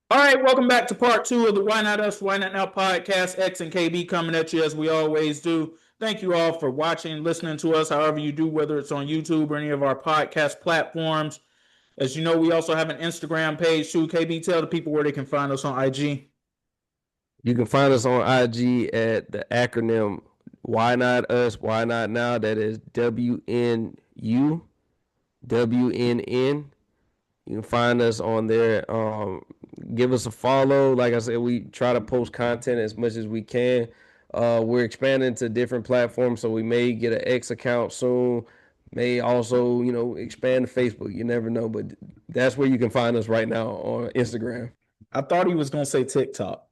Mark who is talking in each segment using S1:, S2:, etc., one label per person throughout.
S1: All right, welcome back to part two of the Why Not Us, Why Not Now podcast. X and KB coming at you as we always do. Thank you all for watching, listening to us, however you do, whether it's on YouTube or any of our podcast platforms. As you know, we also have an Instagram page too. KB, tell the people where they can find us on IG.
S2: You can find us on IG at the acronym Why Not Us, Why Not Now. That is WNU WNN. You can find us on there. Give us a follow. Like I said, we try to post content as much as we can. We're expanding to different platforms, so we may get an X account soon. May also, expand to Facebook. You never know, but that's where you can find us right now on Instagram.
S1: I thought he was going to say TikTok.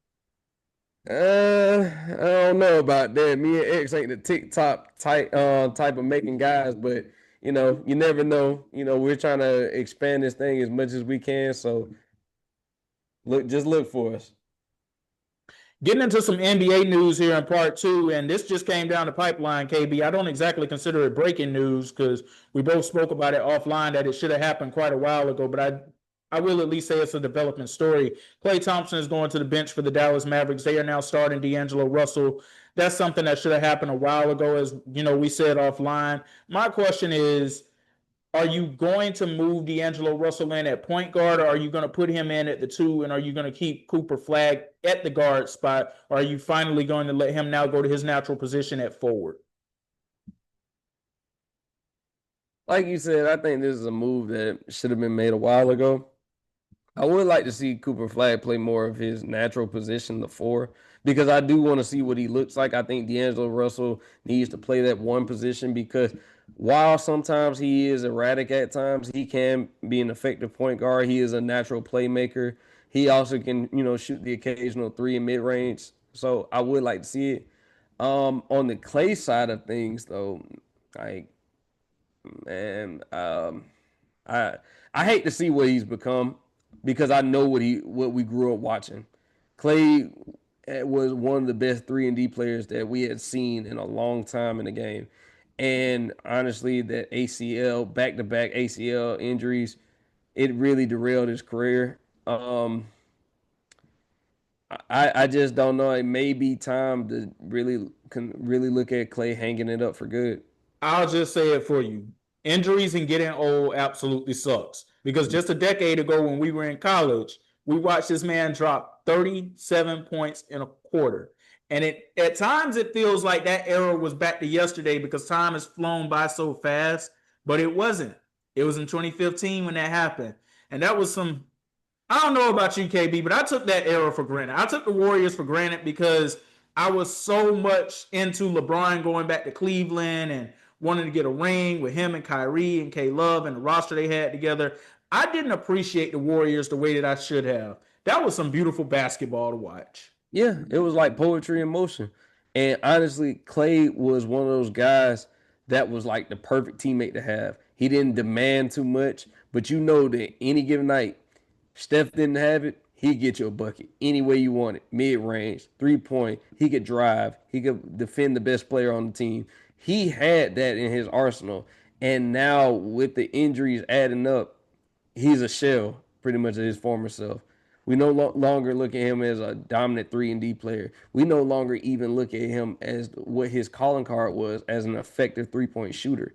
S2: I don't know about that. Me and X ain't the TikTok type of making guys, but you never know. We're trying to expand this thing as much as we can. So just look for us.
S1: Getting into some NBA news here in part two, and this just came down the pipeline, KB. I don't exactly consider it breaking news because we both spoke about it offline that it should have happened quite a while ago, but I will at least say it's a development story. Klay Thompson is going to the bench for the Dallas Mavericks. They are now starting D'Angelo Russell. That's something that should have happened a while ago, as you know, we said offline. My question is, are you going to move D'Angelo Russell in at point guard, or are you going to put him in at the two, and are you going to keep Cooper Flag at the guard spot, or are you finally going to let him now go to his natural position at forward?
S2: Like you said, I think this is a move that should have been made a while ago. I would like to see Cooper Flag play more of his natural position, the four, because I do want to see what he looks like. I think D'Angelo Russell needs to play that one position because while sometimes he is erratic at times, he can be an effective point guard. He is a natural playmaker. He also can, shoot the occasional three in mid range. So I would like to see it. On the Clay side of things, though, like man, I I hate to see what he's become because I know what we grew up watching. Clay was one of the best 3-and-D players that we had seen in a long time in the game. And honestly, that ACL, back to back ACL injuries, it really derailed his career. I just don't know. It may be time to really look at Clay hanging it up for good.
S1: I'll just say it for you. Injuries and getting old absolutely sucks. Because just a decade ago, when we were in college, we watched this man drop 37 points in a quarter. And at times it feels like that era was back to yesterday because time has flown by so fast, but it wasn't. It was in 2015 when that happened. And that was some, I don't know about you, KB, but I took that era for granted. I took the Warriors for granted because I was so much into LeBron going back to Cleveland and wanting to get a ring with him and Kyrie and K Love and the roster they had together. I didn't appreciate the Warriors the way that I should have. That was some beautiful basketball to watch.
S2: Yeah, it was like poetry in motion. And honestly, Clay was one of those guys that was like the perfect teammate to have. He didn't demand too much, but you know that any given night, Steph didn't have it, he'd get you a bucket any way you want it. Mid range, 3 point. He could drive. He could defend the best player on the team. He had that in his arsenal. And now with the injuries adding up, he's a shell pretty much of his former self. We no longer look at him as a dominant 3-and-D player. We no longer even look at him as what his calling card was as an effective 3-point shooter.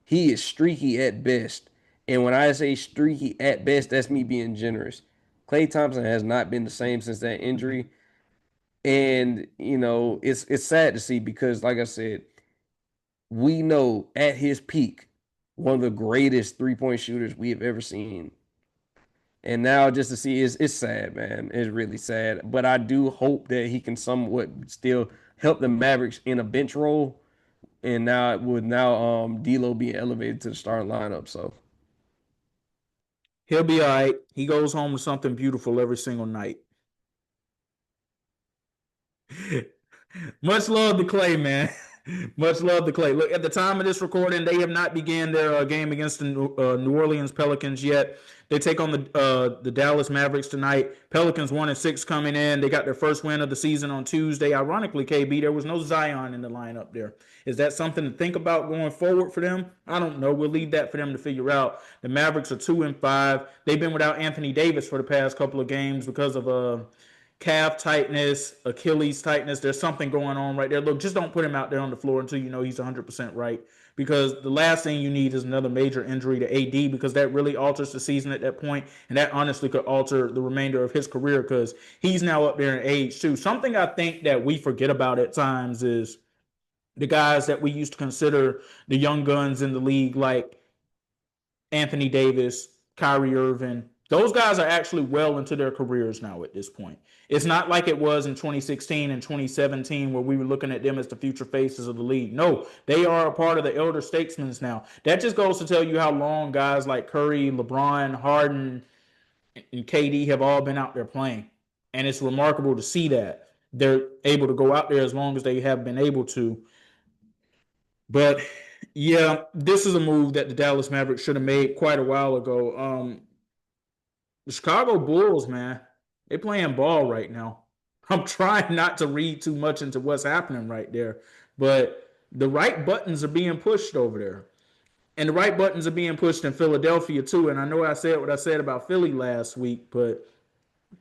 S2: He is streaky at best. And when I say streaky at best, that's me being generous. Klay Thompson has not been the same since that injury. And, it's sad to see because, like I said, we know at his peak, one of the greatest 3-point shooters we have ever seen. And now just to see it's sad, man. It's really sad. But I do hope that he can somewhat still help the Mavericks in a bench role. And now with D'Lo being elevated to the starting lineup. So
S1: He'll be all right. He goes home with something beautiful every single night. Much love to Clay, man. Much love to Clay. Look, at the time of this recording, they have not begun their game against the New Orleans Pelicans yet. They take on the Dallas Mavericks tonight. Pelicans 1-6 coming in. They got their first win of the season on Tuesday. Ironically, KB, there was no Zion in the lineup there. Is that something to think about going forward for them? I don't know. We'll leave that for them to figure out. The Mavericks are 2-5. They've been without Anthony Davis for the past couple of games because of calf tightness, Achilles tightness. There's something going on right there. Look, just don't put him out there on the floor until you know he's 100% right. Because the last thing you need is another major injury to AD, because that really alters the season at that point, and that honestly could alter the remainder of his career because he's now up there in age too. Something I think that we forget about at times is the guys that we used to consider the young guns in the league, like Anthony Davis, Kyrie Irving. Those guys are actually well into their careers now at this point. It's not like it was in 2016 and 2017 where we were looking at them as the future faces of the league. No, they are a part of the elder statesmen now. That just goes to tell you how long guys like Curry, LeBron, Harden, and KD have all been out there playing. And it's remarkable to see that they're able to go out there as long as they have been able to. But yeah, this is a move that the Dallas Mavericks should have made quite a while ago. The Chicago Bulls, man, they playing ball right now. I'm trying not to read too much into what's happening right there, but the right buttons are being pushed over there. And the right buttons are being pushed in Philadelphia too. And I know I said what I said about Philly last week, but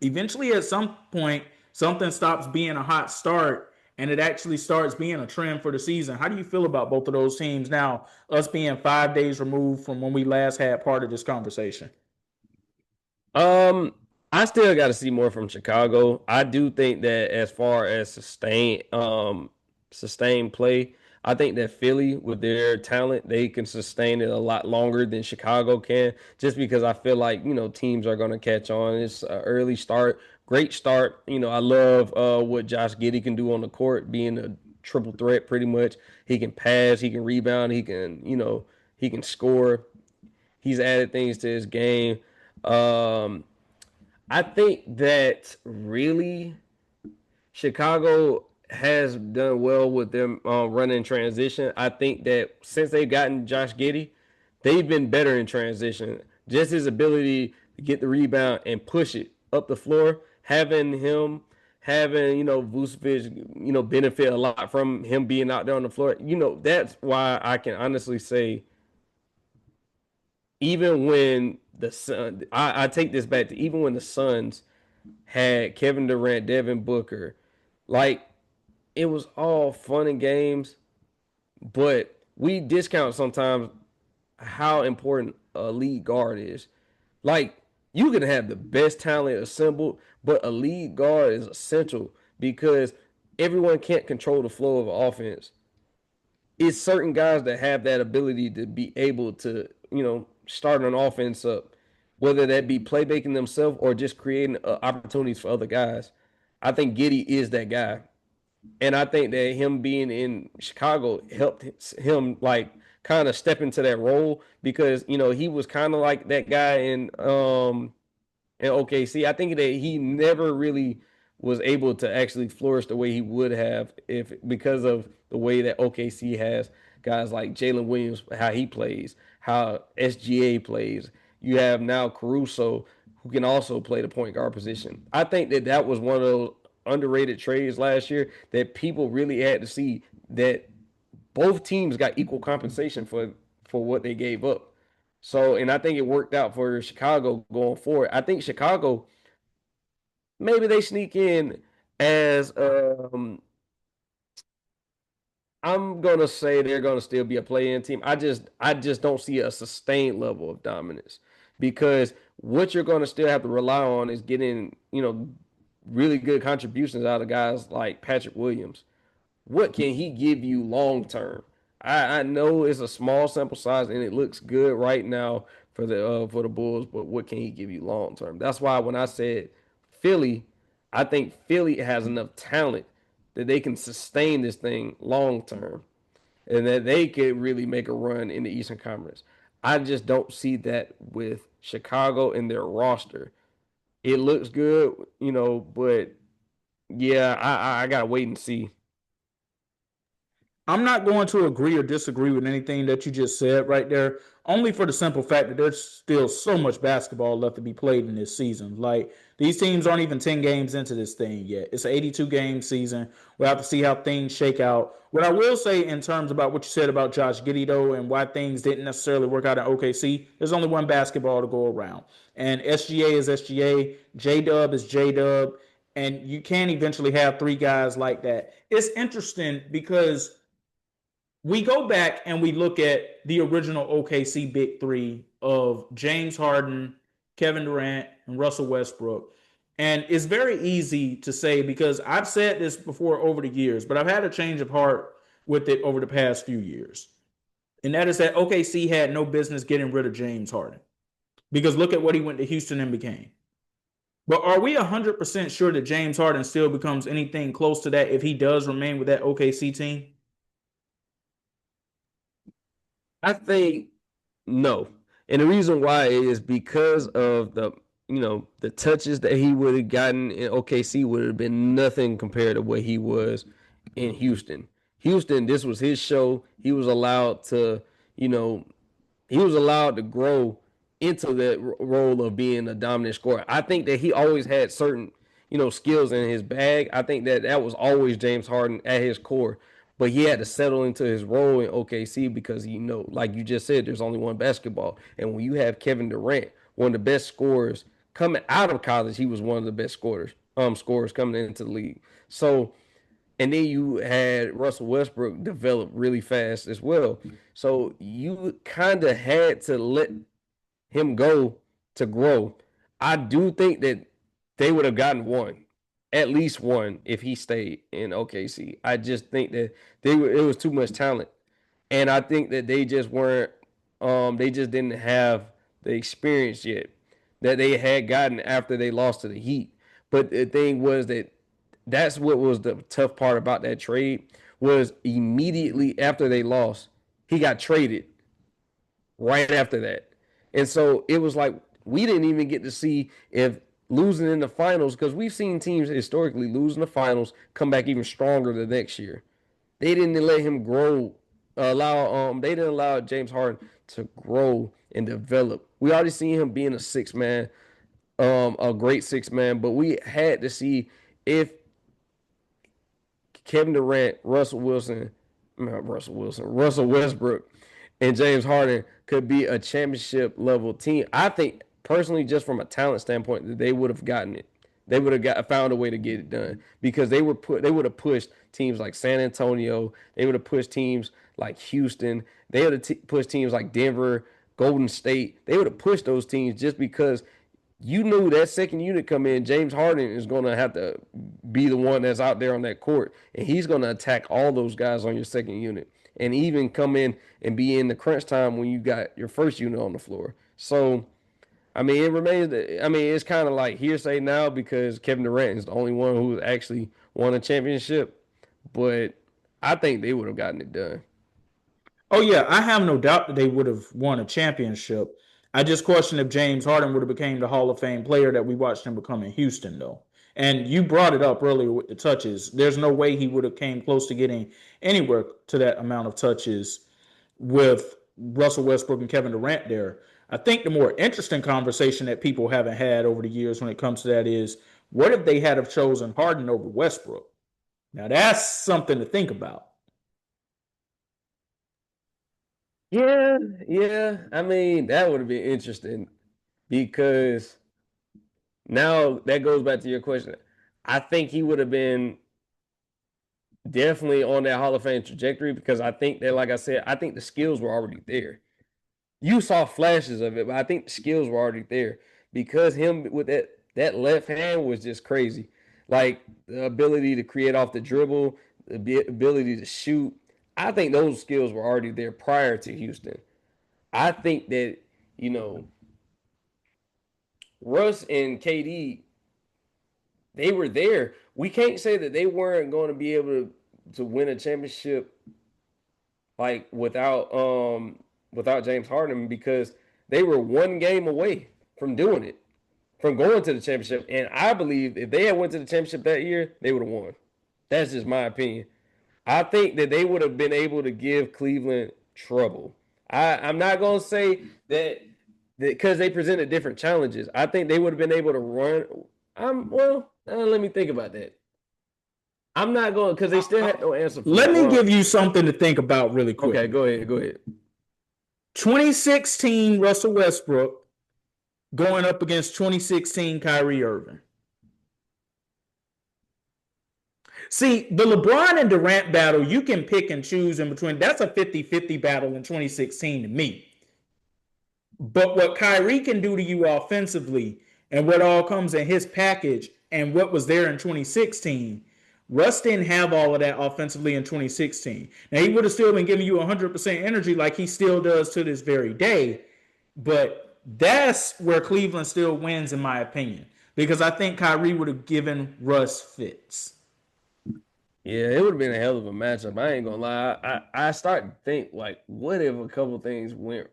S1: eventually at some point, something stops being a hot start and it actually starts being a trend for the season. How do you feel about both of those teams now, us being 5 days removed from when we last had part of this conversation?
S2: Um, I still got to see more from Chicago. I do think that as far as sustained play, I think that Philly with their talent, they can sustain it a lot longer than Chicago can. Just because I feel like teams are going to catch on. It's an early start, great start. I love what Josh Giddey can do on the court, being a triple threat pretty much. He can pass, he can rebound, he can score. He's added things to his game. Um, I think that really Chicago has done well with them running transition. I think that since they've gotten Josh Giddey, they've been better in transition. Just his ability to get the rebound and push it up the floor, having Vucevic, benefit a lot from him being out there on the floor. That's why I can honestly say even when the Sun, I take this back to even when the Suns had Kevin Durant, Devin Booker, like it was all fun and games, but we discount sometimes how important a lead guard is. Like you can have the best talent assembled, but a lead guard is essential because everyone can't control the flow of offense. It's certain guys that have that ability to be able to, start an offense up, whether that be playmaking themselves or just creating opportunities for other guys. I think Giddy is that guy. And I think that him being in Chicago helped him like kind of step into that role because, he was kind of like that guy in OKC. I think that he never really was able to actually flourish the way he would have if because of the way that OKC has guys like Jalen Williams, how he plays, how SGA plays. You have now Caruso, who can also play the point guard position. I think that that was one of those underrated trades last year that people really had to see that both teams got equal compensation for what they gave up. So, and I think it worked out for Chicago going forward. I think Chicago maybe they sneak in as I'm gonna say they're gonna still be a play-in team. I just don't see a sustained level of dominance because what you're gonna still have to rely on is getting really good contributions out of guys like Patrick Williams. What can he give you long term? I know it's a small sample size and it looks good right now for the Bulls, but what can he give you long term? That's why when I said Philly, I think Philly has enough talent that they can sustain this thing long term and that they could really make a run in the Eastern Conference. I just don't see that with Chicago and their roster. It looks good, but yeah, I gotta wait and see.
S1: I'm not going to agree or disagree with anything that you just said right there, only for the simple fact that there's still so much basketball left to be played in this season. Like, these teams aren't even 10 games into this thing yet. It's an 82 game season. We'll have to see how things shake out. What I will say in terms about what you said about Josh Giddey, though, and why things didn't necessarily work out in OKC, there's only one basketball to go around. And SGA is SGA, J Dub is J Dub, and you can eventually have three guys like that. It's interesting because we go back and we look at the original OKC big three of James Harden, Kevin Durant, and Russell Westbrook. And it's very easy to say because I've said this before over the years, but I've had a change of heart with it over the past few years. And that is that OKC had no business getting rid of James Harden because look at what he went to Houston and became. But are we 100% sure that James Harden still becomes anything close to that if he does remain with that OKC team?
S2: I think no. And the reason why is because of the touches that he would have gotten in OKC would have been nothing compared to what he was in Houston. Houston, this was his show. He was allowed to, you know, he was allowed to grow into that role of being a dominant scorer. I think that he always had certain, skills in his bag. I think that that was always James Harden at his core. But he had to settle into his role in OKC because like you just said, there's only one basketball. And when you have Kevin Durant, one of the best scorers coming out of college, he was one of the best scorers coming into the league. So, and then you had Russell Westbrook develop really fast as well. So you kind of had to let him go to grow. I do think that they would have gotten one, at least one, if he stayed in OKC. I just think that it was too much talent, and I think that they just weren't. They just didn't have the experience yet that they had gotten after they lost to the Heat. But the thing was that that's what was the tough part about that trade was immediately after they lost, he got traded right after that. And so it was like we didn't even get to see if losing in the finals, because we've seen teams historically lose in the finals, come back even stronger the next year. They didn't let him grow, they didn't allow James Harden to grow and develop. We already seen him being a six man, a great six man, but we had to see if Kevin Durant, Russell Westbrook, and James Harden could be a championship level team. I think personally, just from a talent standpoint, that they would have gotten it. They would have found a way to get it done because they would have pushed teams like San Antonio. They would have pushed teams like Houston. They would have pushed teams like Denver, Golden State. They would have pushed those teams just because you knew that second unit come in, James Harden is going to have to be the one that's out there on that court, and he's going to attack all those guys on your second unit, and even come in and be in the crunch time when you got your first unit on the floor. So, I mean, it remains. I mean, it's kind of like hearsay now because Kevin Durant is the only one who actually won a championship, but I think they would have gotten it done.
S1: Oh yeah, I have no doubt that they would have won a championship. I just question if James Harden would have became the Hall of Fame player that we watched him become in Houston, though. And you brought it up earlier with the touches. There's no way he would have came close to getting anywhere to that amount of touches with Russell Westbrook and Kevin Durant there. I think the more interesting conversation that people haven't had over the years when it comes to that is what if they had have chosen Harden over Westbrook? Now that's something to think about.
S2: Yeah, yeah. I mean, that would have been interesting because now that goes back to your question. I think he would have been definitely on that Hall of Fame trajectory because I think that, like I said, I think the skills were already there. You saw flashes of it, but I think the skills were already there because him with that left hand was just crazy. Like the ability to create off the dribble, the ability to shoot. I think those skills were already there prior to Houston. I think that, you know, Russ and KD, they were there. We can't say that they weren't going to be able to win a championship like without James Harden because they were one game away from doing it, from going to the championship. And I believe if they had went to the championship that year, they would have won. That's just my opinion. I think that they would have been able to give Cleveland trouble. I'm not gonna say that because they presented different challenges. I think they would have been able to run. Let me think about that. I'm not going because they still had no answer for
S1: Let me
S2: LeBron.
S1: give you something to think about really quick.
S2: Okay, go ahead.
S1: 2016 Russell Westbrook going up against 2016 Kyrie Irving. See, the LeBron and Durant battle, you can pick and choose in between. That's a 50-50 battle in 2016 to me. But what Kyrie can do to you offensively and what all comes in his package and what was there in 2016, Russ didn't have all of that offensively in 2016. Now, he would have still been giving you 100% energy like he still does to this very day. But that's where Cleveland still wins, in my opinion, because I think Kyrie would have given Russ fits.
S2: Yeah, it would have been a hell of a matchup. I ain't gonna lie. I start to think like, what if a couple things went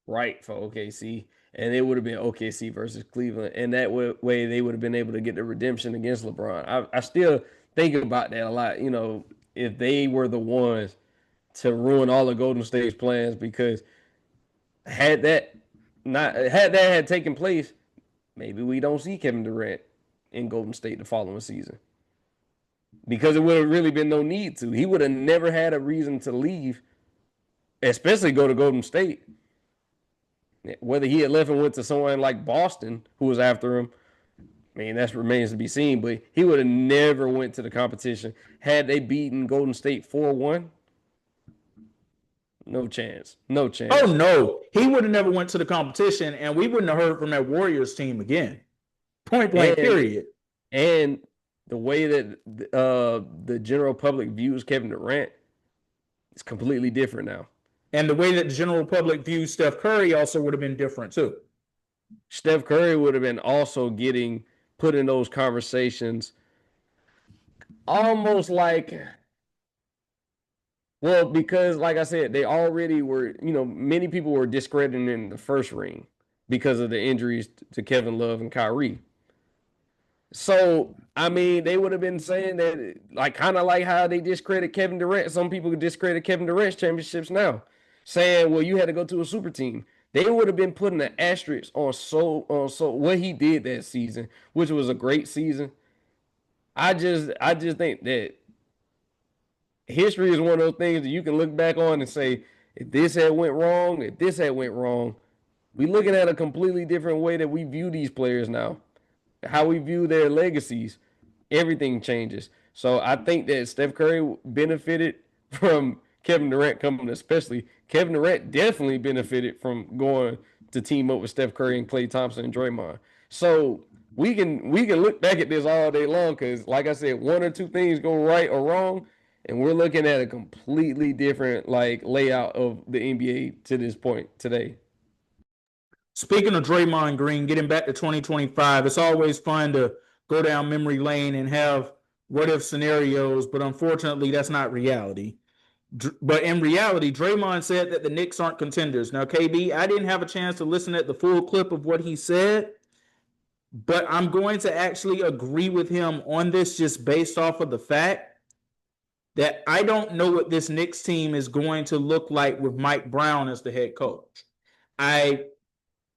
S2: right for OKC, and it would have been OKC versus Cleveland, and that way they would have been able to get the redemption against LeBron. I still think about that a lot. You know, if they were the ones to ruin all of Golden State's plans, because had that had taken place, maybe we don't see Kevin Durant in Golden State the following season. Because it would have really been no need to. He would have never had a reason to leave, especially go to Golden State. Whether he had left and went to someone like Boston, who was after him, I mean, that remains to be seen. But he would have never went to the competition. Had they beaten Golden State 4-1, no chance. No chance.
S1: Oh, no. He would have never went to the competition, and we wouldn't have heard from that Warriors team again. Point blank, period.
S2: And the way that the general public views Kevin Durant is completely different now.
S1: And the way that the general public views Steph Curry also would have been different too.
S2: Steph Curry would have been also getting put in those conversations almost like, well, because like I said, they already were, many people were discrediting in the first ring because of the injuries to Kevin Love and Kyrie. So, I mean, they would have been saying that, like, kind of like how they discredit Kevin Durant. Some people discredit Kevin Durant's championships now, saying, well, you had to go to a super team. They would have been putting an asterisk on what he did that season, which was a great season. I just think that history is one of those things that you can look back on and say, if this had went wrong, we're looking at a completely different way that we view these players now. How we view their legacies, everything changes. So I think that Steph Curry benefited from Kevin Durant coming, especially. Kevin Durant definitely benefited from going to team up with Steph Curry and Klay Thompson and Draymond. So we can look back at this all day long because, like I said, one or two things go right or wrong, and we're looking at a completely different layout of the NBA to this point today.
S1: Speaking of Draymond Green, getting back to 2025, it's always fun to go down memory lane and have what-if scenarios, but unfortunately, that's not reality. But in reality, Draymond said that the Knicks aren't contenders. Now, KB, I didn't have a chance to listen at the full clip of what he said, but I'm going to actually agree with him on this just based off of the fact that I don't know what this Knicks team is going to look like with Mike Brown as the head coach.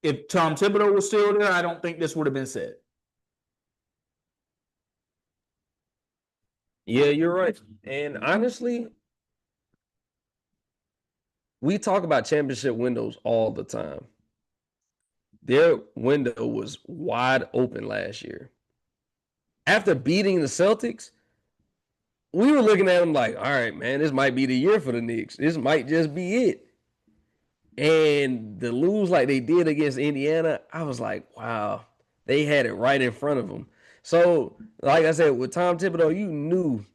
S1: If Tom Thibodeau was still there, I don't think this would have been said.
S2: Yeah, you're right. And honestly, we talk about championship windows all the time. Their window was wide open last year. After beating the Celtics, we were looking at them like, all right, man, this might be the year for the Knicks. This might just be it. And to lose like they did against Indiana, I was like, wow, they had it right in front of them. So, like I said, with Tom Thibodeau, you knew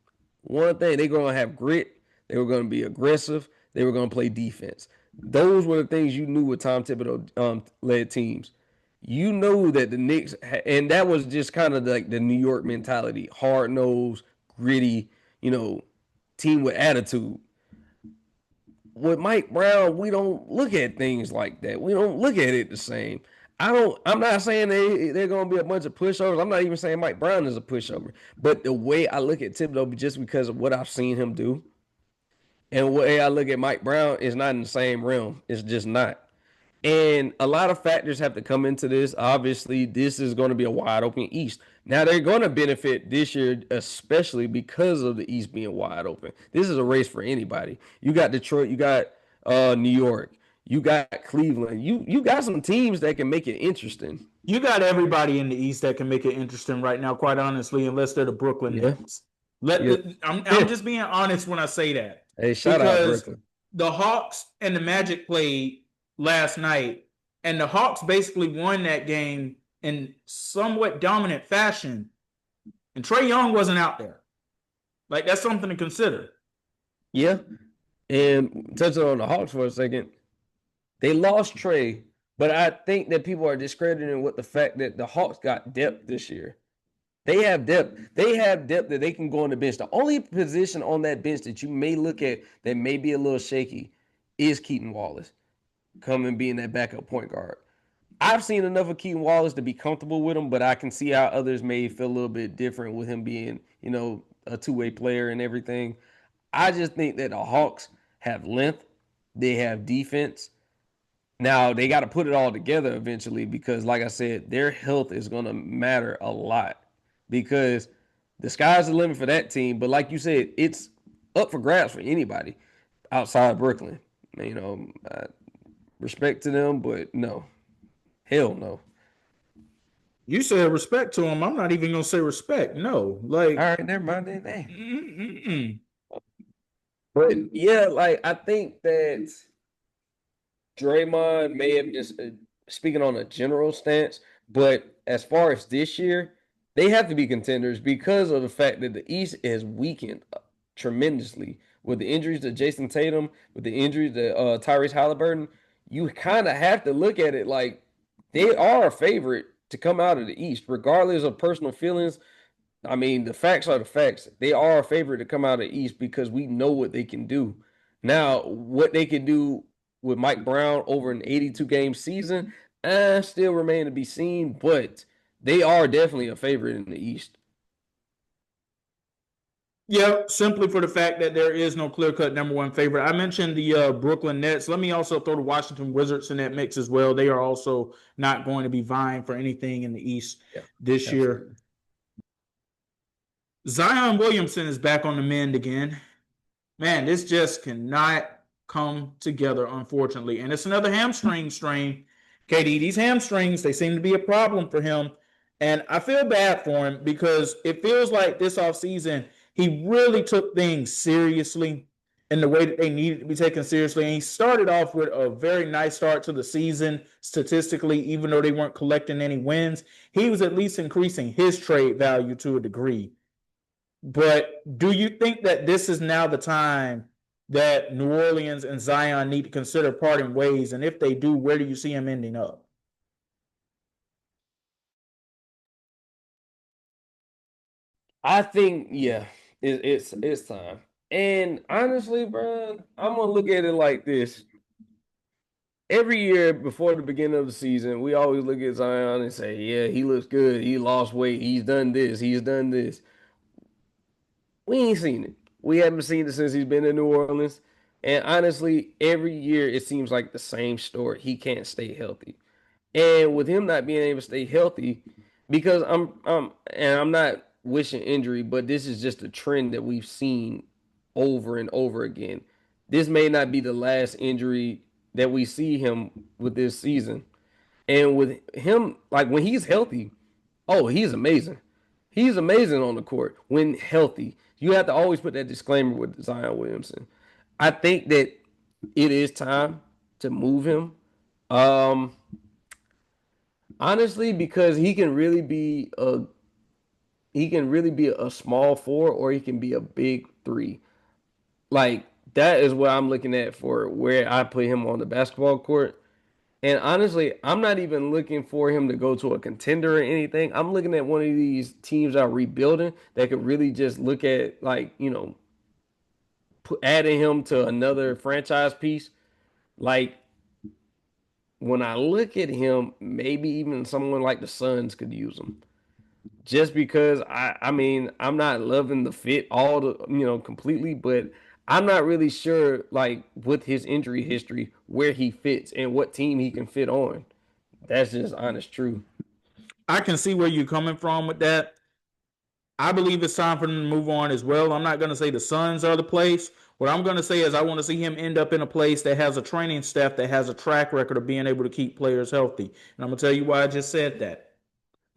S2: one thing, they were going to have grit. They were going to be aggressive. They were going to play defense. Those were the things you knew with Tom Thibodeau led teams. You know that the Knicks, and that was just kind of like the New York mentality, hard-nosed, gritty, team with attitude. With Mike Brown, we don't look at things like that. We don't look at it the same. I'm not saying they're going to be a bunch of pushovers. I'm not even saying Mike Brown is a pushover. But the way I look at Thibodeau, just because of what I've seen him do, And the way I look at Mike Brown is not in the same realm. It's just not. And a lot of factors have to come into this. Obviously, this is going to be a wide open East. Now they're going to benefit this year, especially because of the East being wide open. This is a race for anybody. You got Detroit, you got New York, you got Cleveland. You got some teams that can make it interesting.
S1: You got everybody in the East that can make it interesting right now, quite honestly, unless they're the Brooklyn
S2: Yeah,
S1: Nets.
S2: yeah.
S1: I'm just being honest when I say that
S2: Hey, shout out
S1: because
S2: Brooklyn.
S1: the Hawks and the Magic played last night, and the Hawks basically won that game in somewhat dominant fashion, and Trae Young wasn't out there. Like that's something to consider.
S2: Yeah, and touching on the Hawks for a second, they lost Trey, but I think that people are discrediting with the fact that the Hawks got depth this year. They have depth. They have depth that they can go on the bench. The only position on that bench that you may look at that may be a little shaky is Keaton Wallace coming being that backup point guard. I've seen enough of Keaton Wallace to be comfortable with him, but I can see how others may feel a little bit different with him being, a two-way player and everything. I just think that the Hawks have length, they have defense. Now they got to put it all together eventually because, like I said, their health is going to matter a lot because the sky's the limit for that team. But like you said, it's up for grabs for anybody outside of Brooklyn. Respect to them, but no, hell no.
S1: You said respect to him. I'm not even gonna say respect. No,
S2: All right, never mind that name. But yeah, like I think that Draymond may have just speaking on a general stance, but as far as this year, they have to be contenders because of the fact that the East has weakened tremendously with the injuries to Jason Tatum, with the injuries to Tyrese Halliburton. You kind of have to look at it like they are a favorite to come out of the East, regardless of personal feelings. I mean, the facts are the facts. They are a favorite to come out of the East because we know what they can do. Now, what they can do with Mike Brown over an 82 game season, still remain to be seen, but they are definitely a favorite in the East.
S1: Yeah, simply for the fact that there is no clear-cut number one favorite. I mentioned the Brooklyn Nets. Let me also throw the Washington Wizards in that mix as well. They are also not going to be vying for anything in the East this year. Zion Williamson is back on the mend again. Man, this just cannot come together, unfortunately. And it's another hamstring strain. KD, these hamstrings, they seem to be a problem for him. And I feel bad for him because it feels like this offseason, he really took things seriously in the way that they needed to be taken seriously. And he started off with a very nice start to the season statistically, even though they weren't collecting any wins. He was at least increasing his trade value to a degree. But do you think that this is now the time that New Orleans and Zion need to consider parting ways? And if they do, where do you see him ending up?
S2: I think, yeah, it's time. And honestly, bro, I'm gonna look at it like this. Every year before the beginning of the season, we always look at Zion and say, "Yeah, he looks good. He lost weight. He's done this. He's done this." We ain't seen it. We haven't seen it since he's been in New Orleans. And honestly, every year it seems like the same story. He can't stay healthy. And with him not being able to stay healthy, because I'm not wishing injury, but this is just a trend that we've seen over and over again. This may not be the last injury that we see him with this season. And with him, like when he's healthy, oh, he's amazing. He's amazing on the court when healthy. You have to always put that disclaimer with Zion Williamson. I think that it is time to move him. Um, Honestly, because he can really be a small four or he can be a big three. Like that is what I'm looking at for where I put him on the basketball court. And honestly, I'm not even looking for him to go to a contender or anything. I'm looking at one of these teams that are rebuilding that could really just look at like, adding him to another franchise piece. Like when I look at him, maybe even someone like the Suns could use him. Just because I mean, I'm not loving the fit all the, completely, but I'm not really sure, like with his injury history, where he fits and what team he can fit on. That's just honest truth.
S1: I can see where you're coming from with that. I believe it's time for them to move on as well. I'm not going to say the Suns are the place. What I'm going to say is I want to see him end up in a place that has a training staff that has a track record of being able to keep players healthy. And I'm going to tell you why I just said that.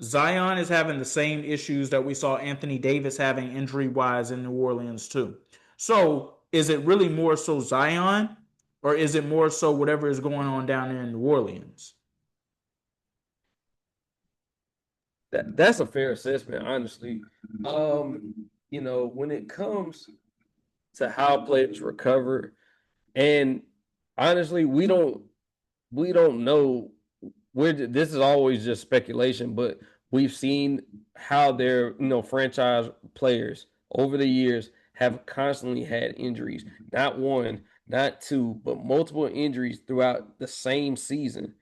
S1: Zion is having the same issues that we saw Anthony Davis having injury wise in New Orleans, too. So is it really more so Zion, or is it more so whatever is going on down there in New Orleans?
S2: That's a fair assessment, honestly. When it comes to how players recover, and honestly, we don't know where this is always just speculation, but we've seen how their franchise players over the years have constantly had injuries. Not one, not two, but multiple injuries throughout the same season.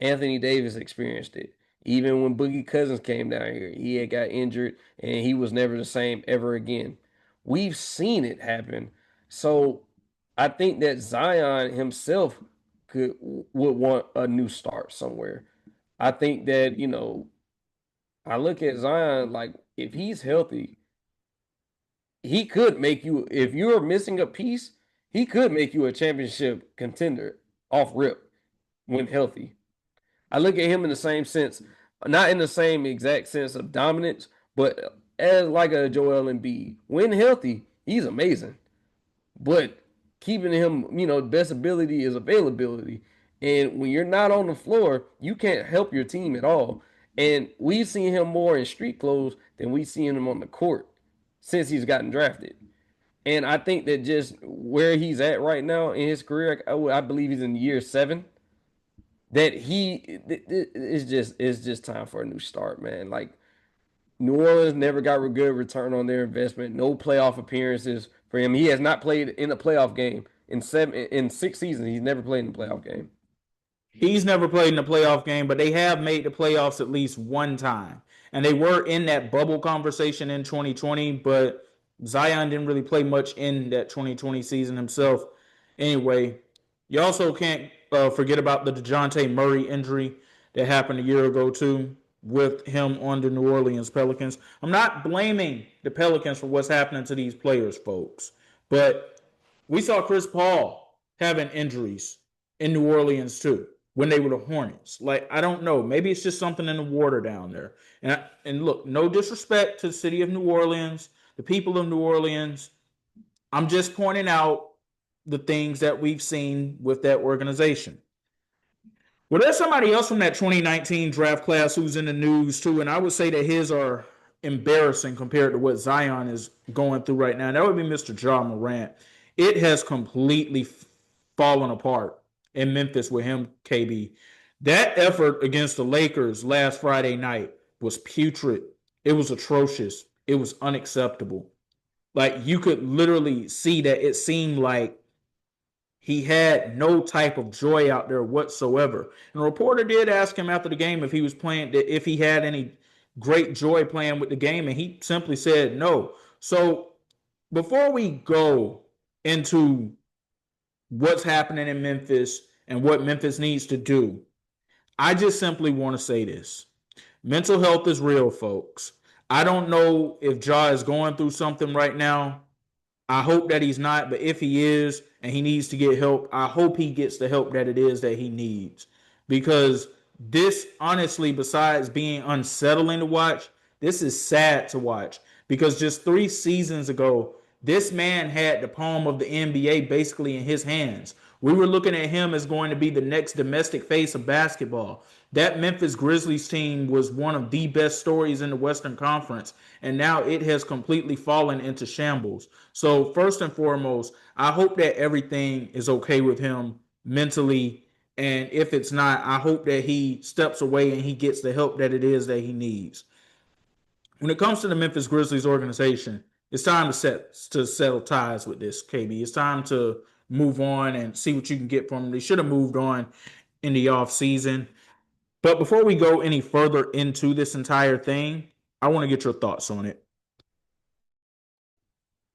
S2: Anthony Davis experienced it. Even when Boogie Cousins came down here, he had got injured and he was never the same ever again. We've seen it happen. So I think that Zion himself would want a new start somewhere. I think that, I look at Zion like if he's healthy, he could make you, if you're missing a piece, he could make you a championship contender off rip when healthy. I look at him in the same sense, not in the same exact sense of dominance, but as like a Joel Embiid. When healthy, he's amazing. But keeping him, best ability is availability. And when you're not on the floor, you can't help your team at all. And we've seen him more in street clothes than we've seen him on the court since he's gotten drafted. And I think that just where he's at right now in his career, I believe he's in year 7, that it's just time for a new start, man. Like New Orleans never got a good return on their investment. No playoff appearances for him. He has not played in a playoff game in 6 seasons. He's never played in a playoff game.
S1: He's never played in a playoff game, but they have made the playoffs at least one time. And they were in that bubble conversation in 2020, but Zion didn't really play much in that 2020 season himself. Anyway, you also can't forget about the DeJounte Murray injury that happened a year ago, too, with him on the New Orleans Pelicans. I'm not blaming the Pelicans for what's happening to these players, folks, but we saw Chris Paul having injuries in New Orleans, too, when they were the Hornets. Like, I don't know. Maybe it's just something in the water down there. And look, no disrespect to the city of New Orleans, the people of New Orleans. I'm just pointing out the things that we've seen with that organization. Well, there's somebody else from that 2019 draft class who's in the news too, and I would say that his are embarrassing compared to what Zion is going through right now. And that would be Mr. Ja Morant. It has completely fallen apart in Memphis with him, KB. That effort against the Lakers last Friday night was putrid. It was atrocious. It was unacceptable. Like you could literally see that it seemed like he had no type of joy out there whatsoever. And a reporter did ask him after the game if he was playing, if he had any great joy playing with the game, and he simply said no. So before we go into what's happening in Memphis and what Memphis needs to do, I just simply want to say this. Mental health is real, folks. I don't know if Ja is going through something right now. I hope that he's not, but if he is and he needs to get help, I hope he gets the help that it is that he needs. Because this, honestly, besides being unsettling to watch, this is sad to watch. Because just 3 seasons ago, this man had the palm of the NBA basically in his hands. We were looking at him as going to be the next domestic face of basketball. That Memphis Grizzlies team was one of the best stories in the Western Conference, and now it has completely fallen into shambles. So, first and foremost, I hope that everything is okay with him mentally. And if it's not, I hope that he steps away and he gets the help that it is that he needs. When it comes to the Memphis Grizzlies organization, it's time to settle ties with this, KB. It's time to move on and see what you can get from them. They should have moved on in the off season. But before we go any further into this entire thing, I want to get your thoughts on it.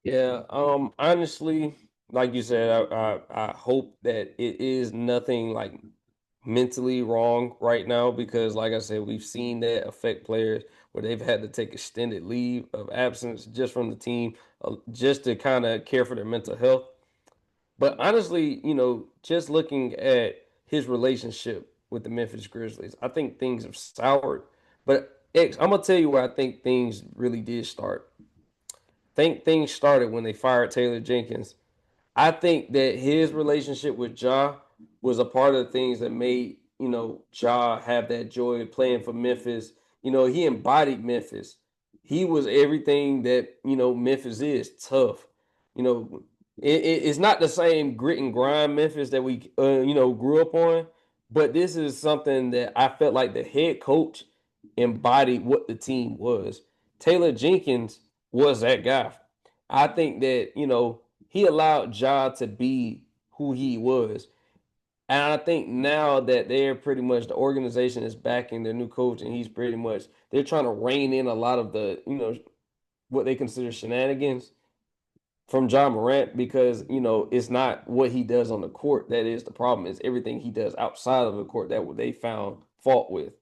S2: Yeah. Honestly, like you said, I hope that it is nothing like mentally wrong right now because, like I said, we've seen that affect players where they've had to take extended leave of absence just from the team, just to kind of care for their mental health. But honestly, just looking at his relationship with the Memphis Grizzlies, I think things have soured. But X, I'm gonna tell you where I think things really did start. I think things started when they fired Taylor Jenkins. I think that his relationship with Ja was a part of the things that made, Ja have that joy of playing for Memphis. He embodied Memphis. He was everything that, Memphis is tough. You know, it's not the same grit and grind Memphis that we, grew up on, but this is something that I felt like the head coach embodied what the team was. Taylor Jenkins was that guy. I think that, he allowed Ja to be who he was. And I think now that they're pretty much the organization is backing their new coach, and he's pretty much they're trying to rein in a lot of the, what they consider shenanigans from Ja Morant because, it's not what he does on the court that is the problem. It's everything he does outside of the court that they found fault with.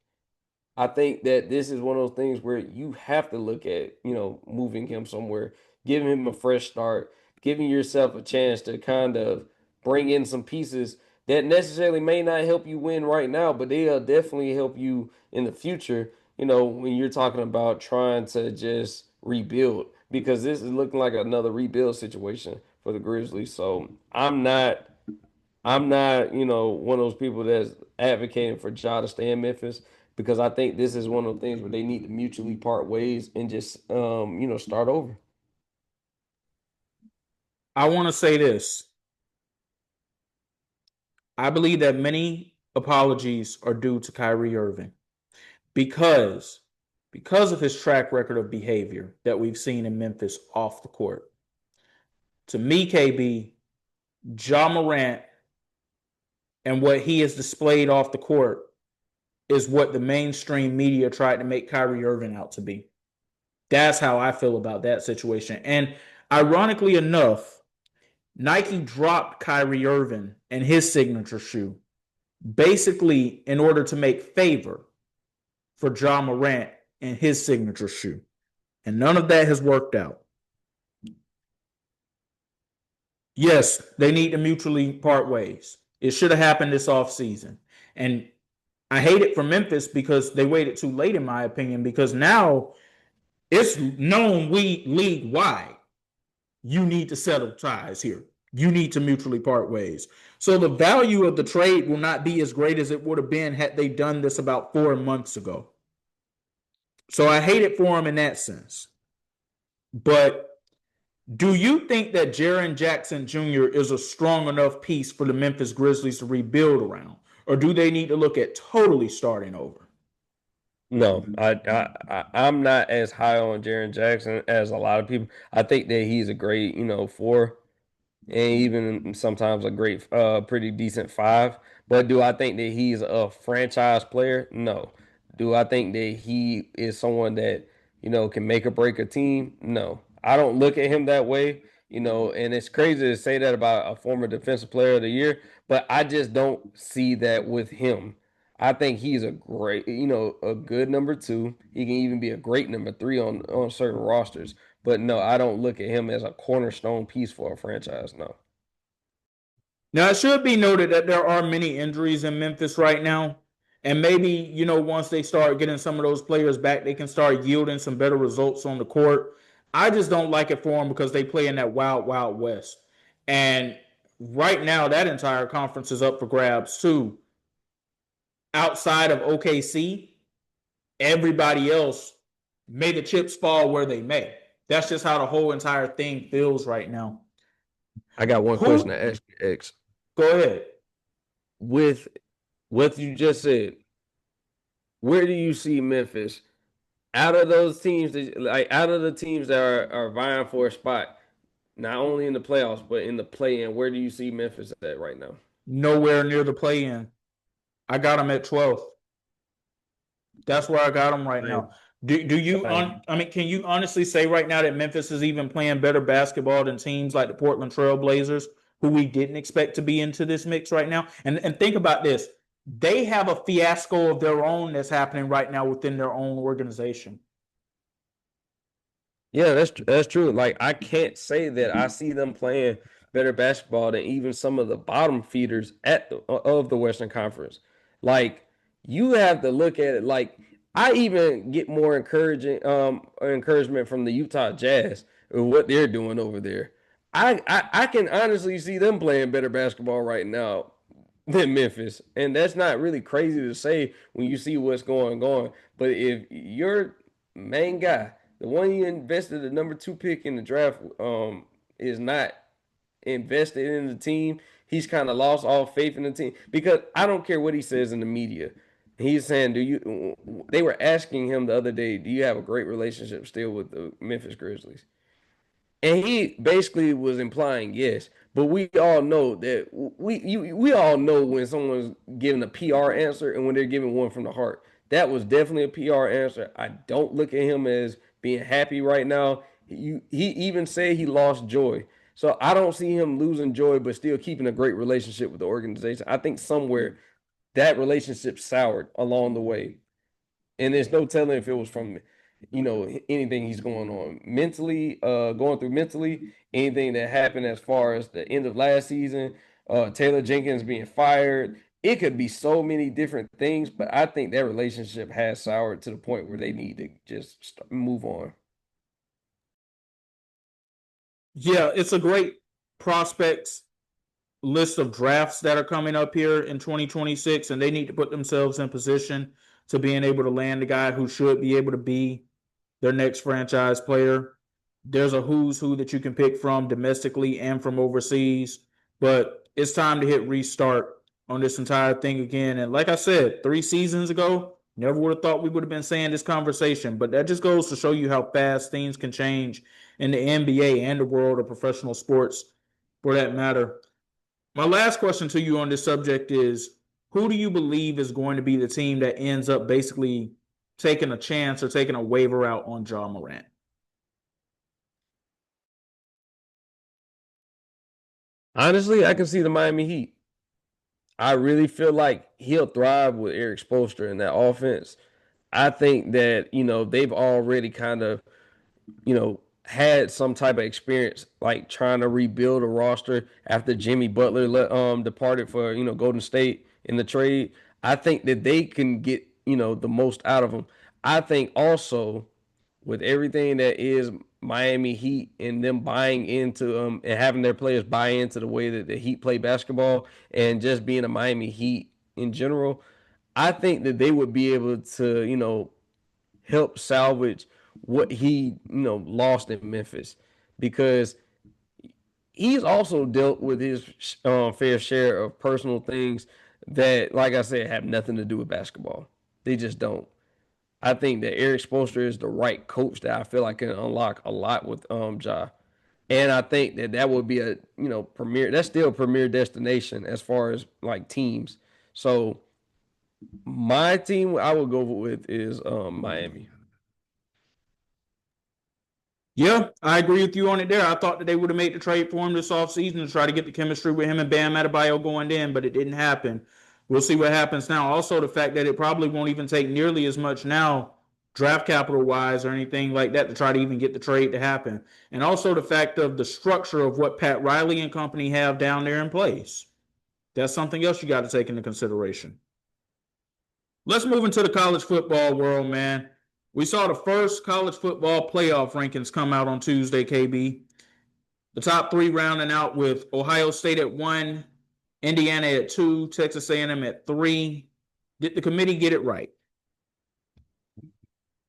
S2: I think that this is one of those things where you have to look at, moving him somewhere, giving him a fresh start, giving yourself a chance to kind of bring in some pieces that necessarily may not help you win right now, but they'll definitely help you in the future, when you're talking about trying to just rebuild, because this is looking like another rebuild situation for the Grizzlies. So I'm not, one of those people that's advocating for Ja to stay in Memphis because I think this is one of the things where they need to mutually part ways and just, start over.
S1: I want to say this. I believe that many apologies are due to Kyrie Irving because because of his track record of behavior that we've seen in Memphis off the court. To me, KB, Ja Morant and what he has displayed off the court is what the mainstream media tried to make Kyrie Irving out to be. That's how I feel about that situation. And ironically enough, Nike dropped Kyrie Irving and his signature shoe basically in order to make favor for Ja Morant and his signature shoe. And none of that has worked out. Yes, they need to mutually part ways. It should have happened this offseason. And I hate it for Memphis because they waited too late, in my opinion, because now it's known we league wide. You need to settle ties here. You need to mutually part ways. So the value of the trade will not be as great as it would have been had they done this about 4 months ago. So I hate it for them in that sense. But do you think that Jaren Jackson Jr. is a strong enough piece for the Memphis Grizzlies to rebuild around? Or do they need to look at totally starting over?
S2: No, I'm not as high on Jaren Jackson as a lot of people. I think that he's a great, four, and even sometimes a great, pretty decent five. But do I think that he's a franchise player? No. Do I think that he is someone that, can make or break a team? No. I don't look at him that way, and it's crazy to say that about a former defensive player of the year, but I just don't see that with him. I think he's a great, a good number two. He can even be a great number three on certain rosters. But no, I don't look at him as a cornerstone piece for a franchise. No.
S1: Now, it should be noted that there are many injuries in Memphis right now. And maybe, once they start getting some of those players back, they can start yielding some better results on the court. I just don't like it for them because they play in that wild, wild west. And right now, that entire conference is up for grabs, too. Outside of OKC, everybody else may the chips fall where they may. That's just how the whole entire thing feels right now.
S2: I got one question
S1: Who?
S2: to ask you, X.
S1: Go ahead.
S2: With what you just said, where do you see Memphis out of those teams out of the teams that are vying for a spot, not only in the playoffs but in the play-in? Where do you see Memphis at right now?
S1: Nowhere near the play in. I got them at 12th. That's where I got them right now.
S2: Same.
S1: Do you
S2: Same.
S1: I mean, can you honestly say right now that Memphis is even playing better basketball than teams like the Portland Trail Blazers, who we didn't expect to be into this mix right now? And think about this. They have a fiasco of their own that's happening right now within their own organization.
S2: Yeah, that's true. Like I can't say that I see them playing better basketball than even some of the bottom feeders of the Western Conference. Like you have to look at it like I even get more encouragement from the Utah Jazz of what they're doing over there. I can honestly see them playing better basketball right now than Memphis. And that's not really crazy to say when you see what's going on. But if your main guy, the one you invested the number 2 pick in the draft, is not invested in the team, he's kind of lost all faith in the team. Because I don't care what he says in the media. He's saying, "Do you?" They were asking him the other day, "Do you have a great relationship still with the Memphis Grizzlies?" And he basically was implying yes, but we all know that we all know when someone's giving a PR answer and when they're giving one from the heart. That was definitely a PR answer. I don't look at him as being happy right now. He even said he lost joy. So I don't see him losing joy, but still keeping a great relationship with the organization. I think somewhere that relationship soured along the way, and there's no telling if it was from anything he's going on mentally, going through mentally, anything that happened as far as the end of last season, Taylor Jenkins being fired. It could be so many different things, but I think that relationship has soured to the point where they need to just move on.
S1: Yeah, it's a great prospects list of drafts that are coming up here in 2026, and they need to put themselves in position to being able to land the guy who should be able to be their next franchise player. There's a who's who that you can pick from domestically and from overseas, but it's time to hit restart on this entire thing again. And like I said, 3 seasons ago, never would have thought we would have been saying this conversation, but that just goes to show you how fast things can change in the NBA and the world of professional sports for that matter. My last question to you on this subject is, who do you believe is going to be the team that ends up basically taking a chance or taking a waiver out on Ja Morant?
S2: Honestly, I can see the Miami Heat. I really feel like he'll thrive with Eric Spoelstra in that offense. I think that they've already kind of had some type of experience like trying to rebuild a roster after Jimmy Butler departed for Golden State in the trade. I think that they can get the most out of them. I think also with everything that is Miami Heat and them buying into and having their players buy into the way that the Heat play basketball and just being a Miami Heat in general, I think that they would be able to help salvage what he lost in Memphis because he's also dealt with his fair share of personal things that, like I said, have nothing to do with basketball. They just don't. I think that Eric Spoelstra is the right coach that I feel like can unlock a lot with Ja. And I think that that would be a premier. That's still a premier destination as far as like teams. So my team I would go with is Miami.
S1: Yeah, I agree with you on it there. I thought that they would have made the trade for him this offseason to try to get the chemistry with him and Bam Adebayo going in, but it didn't happen. We'll see what happens now. Also, the fact that it probably won't even take nearly as much now, draft capital wise or anything like that, to try to even get the trade to happen. And also the fact of the structure of what Pat Riley and company have down there in place. That's something else you got to take into consideration. Let's move into the college football world, man. We saw the first college football playoff rankings come out on Tuesday, KB. The top three rounding out with Ohio State at 1, Indiana at 2, Texas A&M at 3. Did the committee get it right?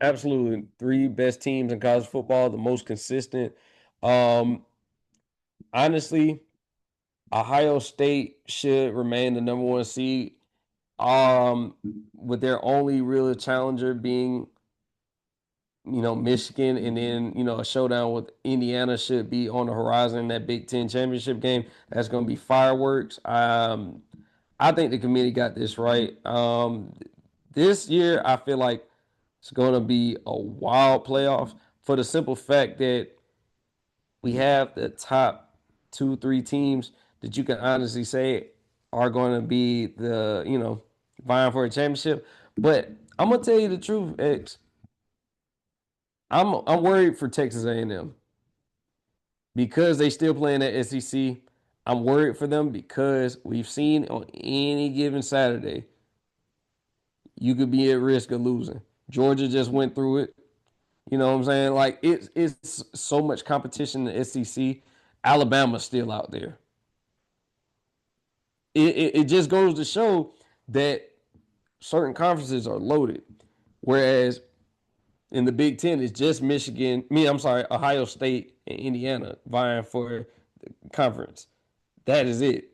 S2: Absolutely. Three best teams in college football, the most consistent. Um, honestly, Ohio State should remain the number one seed. Um, with their only real challenger being, Michigan, and then, a showdown with Indiana should be on the horizon. That Big Ten championship game, that's going to be fireworks. I think the committee got this right. This year, I feel like it's going to be a wild playoff for the simple fact that we have the top 2, 3 teams that you can honestly say are going to be vying for a championship. But I'm gonna tell you the truth, X. I'm worried for Texas A&M because they still playing at SEC. I'm worried for them because we've seen on any given Saturday you could be at risk of losing. Georgia just went through it. You know what I'm saying? Like it's so much competition in the SEC. Alabama's still out there. It just goes to show that certain conferences are loaded, whereas in the Big Ten it's just Michigan. I'm sorry, Ohio State and Indiana vying for the conference. That is it.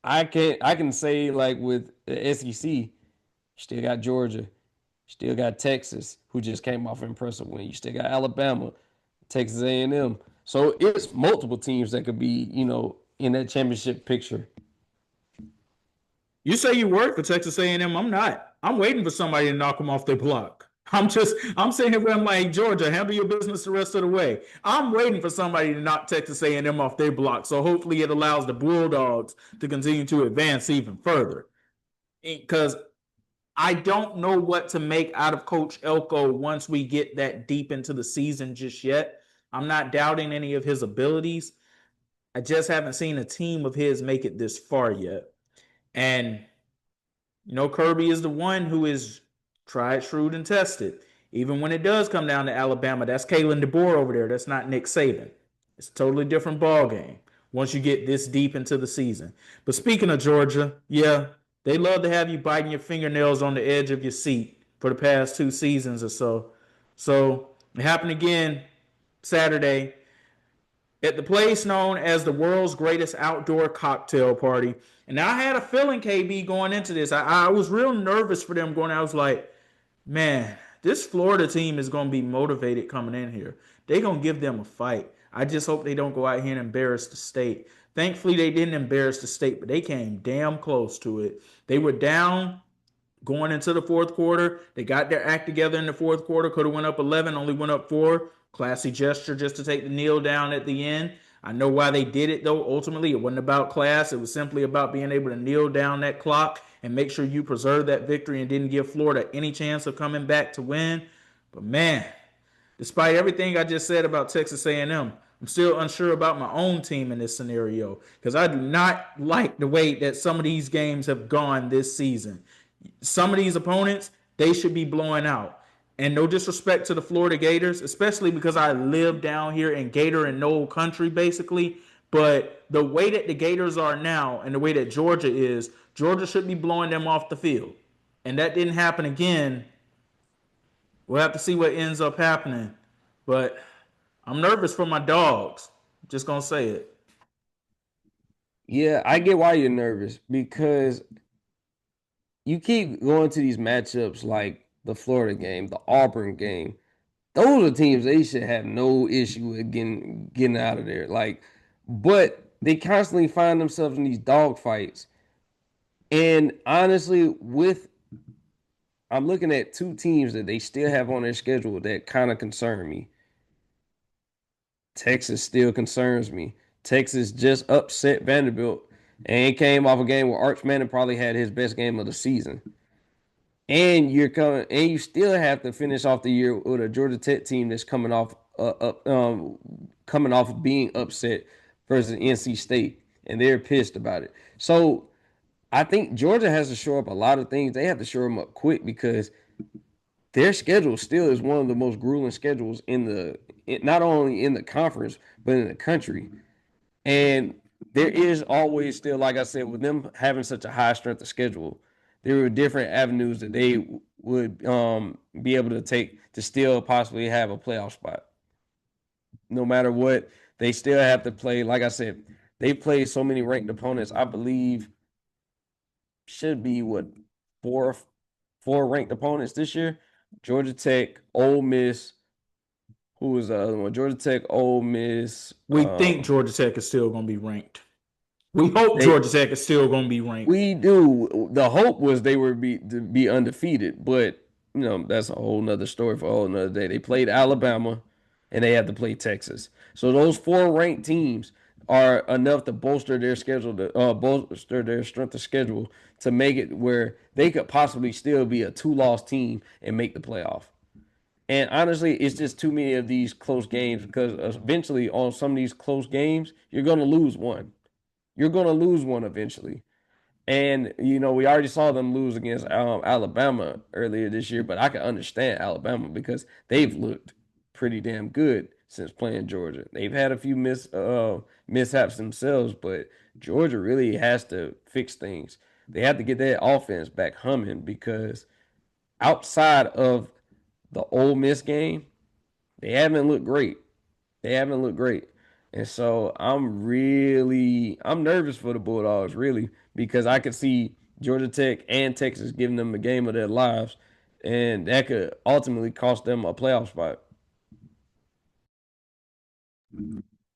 S2: I can say like with the SEC, still got Georgia, still got Texas, who just came off an impressive win. You still got Alabama, Texas A&M. So it's multiple teams that could be, in that championship picture.
S1: You say you work for Texas A&M. I'm not. I'm waiting for somebody to knock them off their block. I'm sitting here. I'm like, Georgia, handle your business the rest of the way. I'm waiting for somebody to knock Texas A&M off their block. So hopefully it allows the Bulldogs to continue to advance even further. Because I don't know what to make out of Coach Elko once we get that deep into the season just yet. I'm not doubting any of his abilities. I just haven't seen a team of his make it this far yet. And Kirby is the one who is tried, shrewd, and tested. Even when it does come down to Alabama, that's Kalen DeBoer over there. That's not Nick Saban. It's a totally different ball game once you get this deep into the season. But speaking of Georgia, yeah, they love to have you biting your fingernails on the edge of your seat for the past 2 seasons or so. So it happened again Saturday at the place known as the world's greatest outdoor cocktail party. And I had a feeling, KB, going into this. I was real nervous for them going out. I was like, man, this Florida team is going to be motivated coming in here. They're going to give them a fight. I just hope they don't go out here and embarrass the state. Thankfully, they didn't embarrass the state, but they came damn close to it. They were down going into the fourth quarter. They got their act together in the fourth quarter. Could have went up 11, only went up 4. Classy gesture just to take the kneel down at the end. I know why they did it, though. Ultimately, it wasn't about class. It was simply about being able to kneel down that clock and make sure you preserve that victory and didn't give Florida any chance of coming back to win. But man, despite everything I just said about Texas A&M, I'm still unsure about my own team in this scenario because I do not like the way that some of these games have gone this season. Some of these opponents, they should be blowing out. And no disrespect to the Florida Gators, especially because I live down here in Gator and Knoll country, basically. But the way that the Gators are now and the way that Georgia is, Georgia should be blowing them off the field. And that didn't happen again. We'll have to see what ends up happening. But I'm nervous for my dogs. Just going to say it.
S2: Yeah, I get why you're nervous because you keep going to these matchups like the Florida game, the Auburn game. Those are teams they should have no issue with getting out of there. But they constantly find themselves in these dog fights. And honestly, I'm looking at 2 teams that they still have on their schedule that kind of concern me. Texas still concerns me. Texas just upset Vanderbilt and came off a game where Arch Manning probably had his best game of the season. And you still have to finish off the year with a Georgia Tech team that's coming off being upset versus NC State, and they're pissed about it. So I think Georgia has to shore up a lot of things. They have to shore them up quick because their schedule still is one of the most grueling schedules not only in the conference but in the country. And there is always still, like I said, with them having such a high strength of schedule, there were different avenues that they would be able to take to still possibly have a playoff spot. No matter what, they still have to play. Like I said, they played so many ranked opponents. I believe should be what four ranked opponents this year. Georgia Tech, Ole Miss. Who was the other one? Georgia Tech, Ole Miss.
S1: We think Georgia Tech is still going to be ranked. We hope
S2: They
S1: Georgia Tech is still going to be ranked.
S2: We do. The hope was they would be undefeated, but that's a whole nother story for a whole nother day. They played Alabama, and they had to play Texas. So those four ranked teams are enough to bolster their schedule, to bolster their strength of schedule to make it where they could possibly still be a two-loss team and make the playoff. And honestly, it's just too many of these close games because eventually, on some of these close games, you're going to lose one. You're going to lose one eventually. And we already saw them lose against Alabama earlier this year, but I can understand Alabama because they've looked pretty damn good since playing Georgia. They've had a few mishaps themselves, but Georgia really has to fix things. They have to get that offense back humming because outside of the Ole Miss game, they haven't looked great. They haven't looked great. And so I'm nervous for the Bulldogs, really, because I could see Georgia Tech and Texas giving them the game of their lives, and that could ultimately cost them a playoff spot.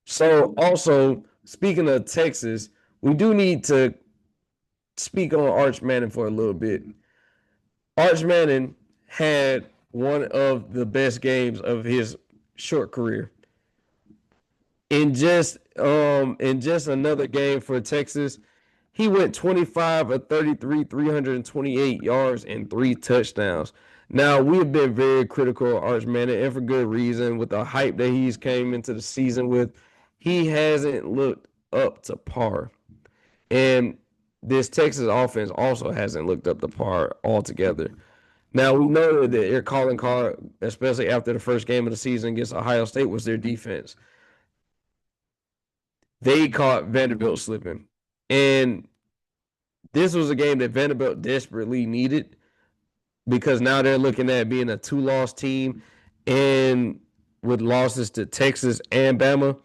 S2: So also, speaking of Texas, we do need to speak on Arch Manning for a little bit. Arch Manning had one of the best games of his short career. In just another game for Texas, he went 25 of 33, 328 yards and 3 touchdowns. Now, we've been very critical of Arch Manning, and for good reason, with the hype that he's came into the season with. He hasn't looked up to par. And this Texas offense also hasn't looked up to par altogether. Now, we know that their calling card, especially after the first game of the season against Ohio State, was their defense. They caught Vanderbilt slipping. And this was a game that Vanderbilt desperately needed because now they're looking at being a two-loss team, and with losses to Texas and Bama,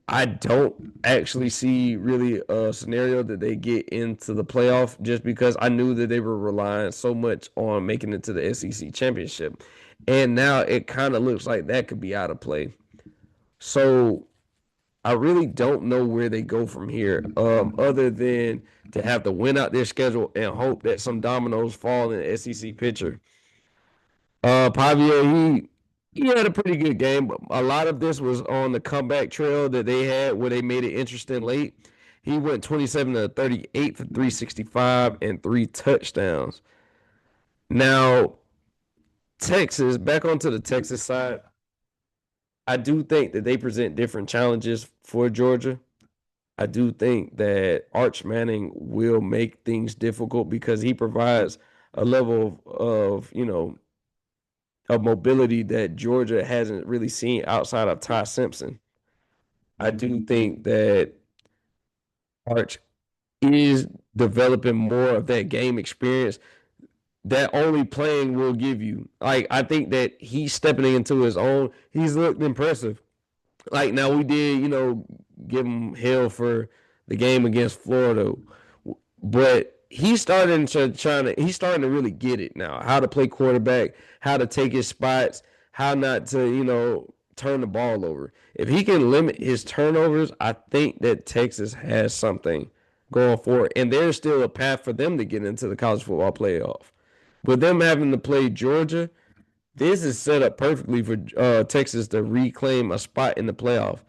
S2: I don't actually see really a scenario that they get into the playoff just because I knew that they were relying so much on making it to the SEC championship. And now it kind of looks like that could be out of play. So I really don't know where they go from here, other than to have to win out their schedule and hope that some dominoes fall in the SEC picture. Pavia, he had a pretty good game, but a lot of this was on the comeback trail that they had where they made it interesting late. He went 27 to 38 for 365 and 3 touchdowns. Now, Texas, back onto the Texas side, I do think that they present different challenges for Georgia. I do think that Arch Manning will make things difficult because he provides a level of mobility that Georgia hasn't really seen outside of Ty Simpson. I do think that Arch is developing more of that game experience that only playing will give you. Like, I think that he's stepping into his own. He's looked impressive. Like, now we did, give him hell for the game against Florida, but he's starting to really get it now. How to play quarterback, how to take his spots, how not to, turn the ball over. If he can limit his turnovers, I think that Texas has something going forward, and there's still a path for them to get into the college football playoff. With them having to play Georgia, this is set up perfectly for Texas to reclaim a spot in the playoff.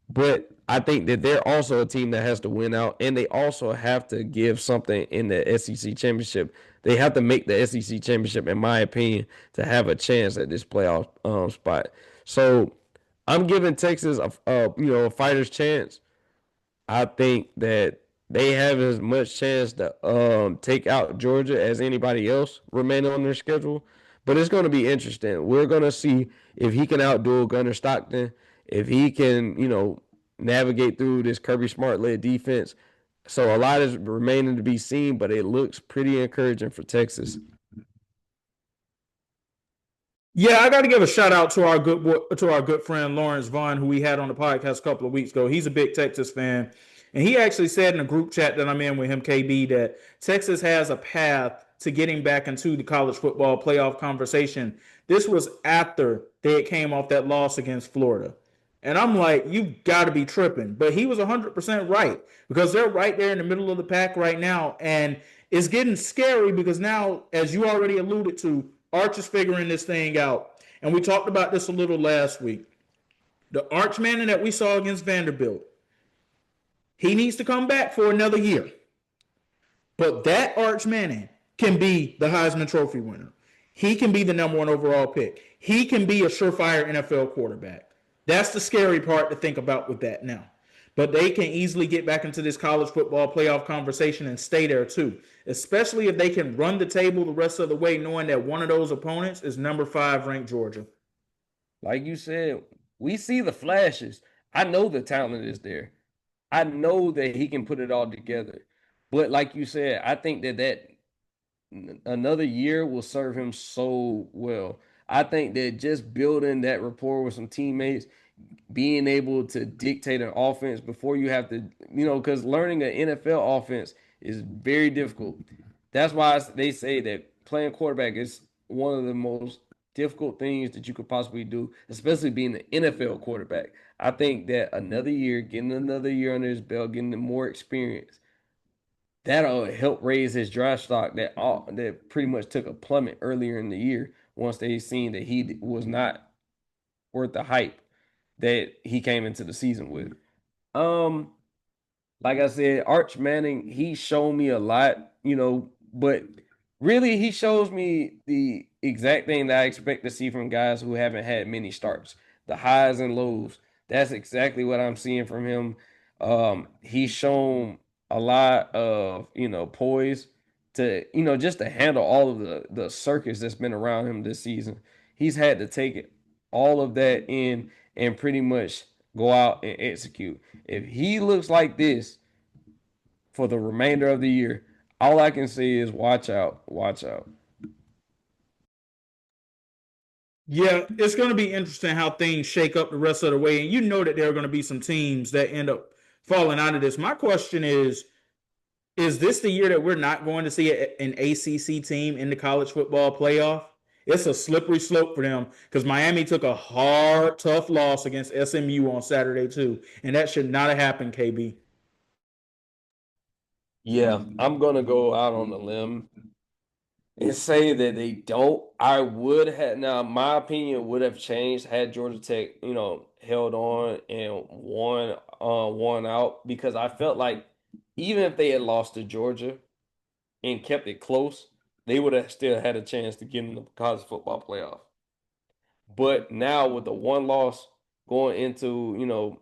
S2: But I think that they're also a team that has to win out, and they also have to give something in the SEC championship. They have to make the SEC championship, in my opinion, to have a chance at this playoff spot. So I'm giving Texas a fighter's chance. I think that they have as much chance to take out Georgia as anybody else remaining on their schedule. But it's going to be interesting. We're going to see if he can outdo Gunnar Stockton, if he can, navigate through this Kirby Smart-led defense. So a lot is remaining to be seen, but it looks pretty encouraging for Texas.
S1: Yeah, I got to give a shout out to our good friend Lawrence Vaughn, who we had on the podcast a couple of weeks ago. He's a big Texas fan, and he actually said in a group chat that I'm in with him, KB, that Texas has a path to getting back into the college football playoff conversation. This was after they came off that loss against Florida. And I'm like, you got to be tripping. But he was 100% right because they're right there in the middle of the pack right now. And it's getting scary because now, as you already alluded to, Arch is figuring this thing out. And we talked about this a little last week. The Arch Manning that we saw against Vanderbilt, he needs to come back for another year. But that Arch Manning can be the Heisman Trophy winner. He can be the number one overall pick. He can be a surefire NFL quarterback. That's the scary part to think about with that now. But they can easily get back into this college football playoff conversation and stay there too, especially if they can run the table the rest of the way, knowing that one of those opponents is number 5 ranked Georgia.
S2: Like you said, we see the flashes. I know the talent is there. I know that he can put it all together. But like you said, I think that another year will serve him so well. I think that just building that rapport with some teammates, being able to dictate an offense before you have to, because learning an NFL offense is very difficult. That's why they say that playing quarterback is one of the most difficult things that you could possibly do, especially being an NFL quarterback. I think that another year, getting another year under his belt, getting more experience, that'll help raise his draft stock that pretty much took a plummet earlier in the year once they seen that he was not worth the hype that he came into the season with. Um, like I said, Arch Manning, he showed me a lot, but really he shows me the exact thing that I expect to see from guys who haven't had many starts, the highs and lows. That's exactly what I'm seeing from him. He's shown a lot of, poise to, just to handle all of the circus that's been around him this season. He's had to take it, all of that in and pretty much go out and execute. If he looks like this for the remainder of the year, all I can say is watch out, watch out.
S1: Yeah, it's going to be interesting how things shake up the rest of the way. And you know that there are going to be some teams that end up falling out of this. My question is this the year that we're not going to see an ACC team in the college football playoff? It's a slippery slope for them because Miami took a hard, tough loss against SMU on Saturday, too. And that should not have happened, KB.
S2: Yeah, I'm gonna go out on a limb and say that they don't. I would have now my opinion would have changed had Georgia Tech, held on and won out because I felt like even if they had lost to Georgia and kept it close, they would have still had a chance to get in the college football playoff. But now with the one loss going into,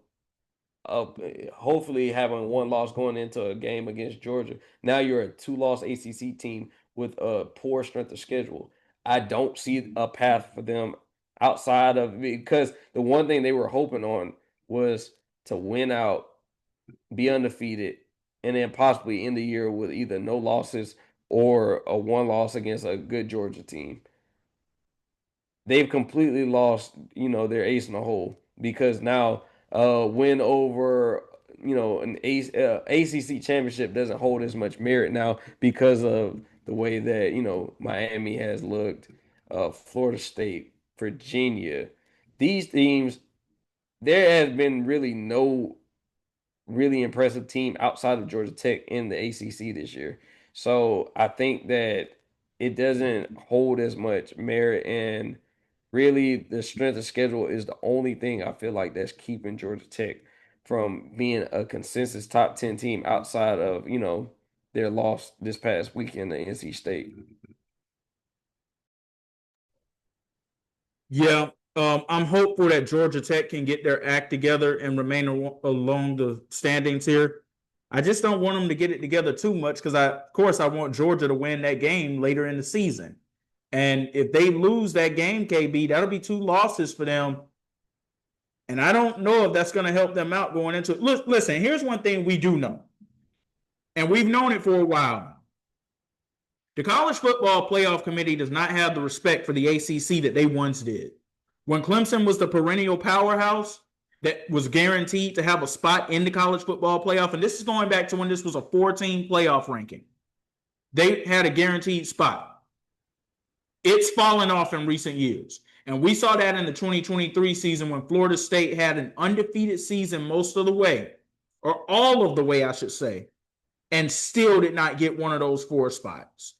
S2: hopefully having one loss going into a game against Georgia, now you're a two-loss ACC team with a poor strength of schedule. I don't see a path for them outside of because the one thing they were hoping on was to win out, be undefeated, and then possibly end the year with either no losses or a one loss against a good Georgia team. They've completely lost, their ace in the hole because now win over, ACC championship doesn't hold as much merit now because of the way that, Miami has looked, Florida State, Virginia. These teams, there has been really no really impressive team outside of Georgia Tech in the ACC this year. So I think that it doesn't hold as much merit, and really the strength of schedule is the only thing I feel like that's keeping Georgia Tech from being a consensus top 10 team outside of, their loss this past weekend to NC State.
S1: Yeah, I'm hopeful that Georgia Tech can get their act together and remain along the standings here. I just don't want them to get it together too much because of course, I want Georgia to win that game later in the season. And if they lose that game, KB, that'll be 2 losses for them. And I don't know if that's going to help them out going into it. Listen, here's one thing we do know, and we've known it for a while. The College Football Playoff Committee does not have the respect for the ACC that they once did. When Clemson was the perennial powerhouse that was guaranteed to have a spot in the College Football Playoff, and this is going back to when this was a 14 playoff ranking, they had a guaranteed spot. It's fallen off in recent years. And we saw that in the 2023 season when Florida State had an undefeated season most of the way, or all of the way, I should say, and still did not get one of those 4 spots.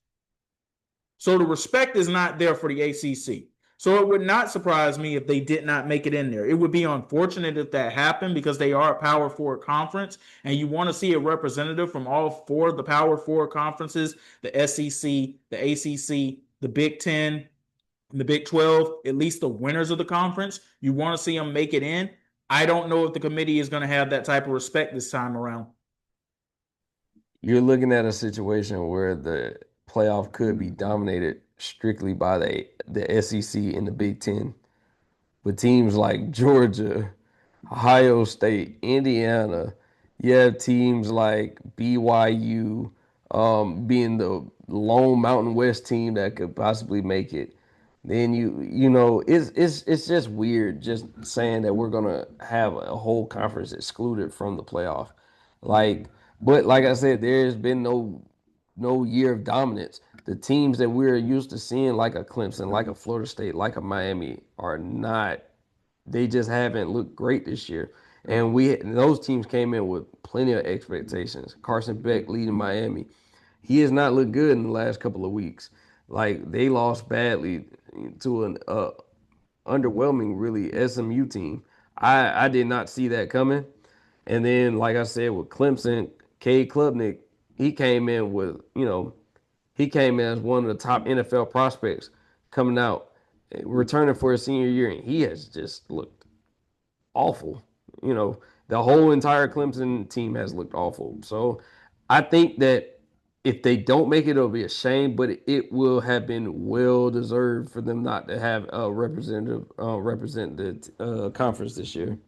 S1: So the respect is not there for the ACC. So it would not surprise me if they did not make it in there. It would be unfortunate if that happened because they are a Power 4 conference, and you want to see a representative from all 4 of the Power 4 conferences, the SEC, the ACC, the Big 10, and the Big 12, at least the winners of the conference. You want to see them make it in. I don't know if the committee is going to have that type of respect this time around.
S2: You're looking at a situation where the playoff could be dominated strictly by the SEC and the Big Ten, with teams like Georgia, Ohio State, Indiana. You have teams like BYU, being the lone Mountain West team that could possibly make it. Then it's just weird just saying that we're gonna have a whole conference excluded from the playoff. But like I said, there's been no year of dominance. The teams that we're used to seeing, like a Clemson, like a Florida State, like a Miami, are not. They just haven't looked great this year. And those teams came in with plenty of expectations. Carson Beck leading Miami, he has not looked good in the last couple of weeks. Like, they lost badly to an underwhelming, really, SMU team. I did not see that coming. And then, like I said, with Clemson, Cade Klubnik, he came in as one of the top NFL prospects coming out, returning for his senior year, and he has just looked awful. The whole entire Clemson team has looked awful. So I think that if they don't make it, it'll be a shame, but it will have been well deserved for them not to have a representative represent the conference this year.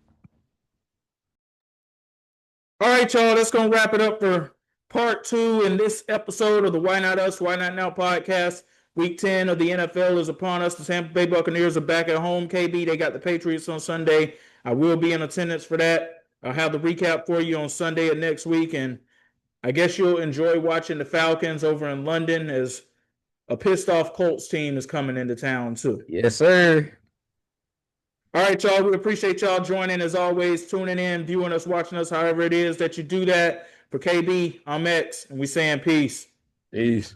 S1: All right, y'all, that's going to wrap it up for part 2 in this episode of the Why Not Us, Why Not Now podcast. Week 10 of the NFL is upon us. The Tampa Bay Buccaneers are back at home. KB, they got the Patriots on Sunday. I will be in attendance for that. I'll have the recap for you on Sunday of next week, and I guess you'll enjoy watching the Falcons over in London as a pissed-off Colts team is coming into town, too.
S2: Yes, sir.
S1: All right, y'all. We appreciate y'all joining, as always, tuning in, viewing us, watching us, however it is that you do that. For KB, I'm X, and we saying peace.
S2: Peace.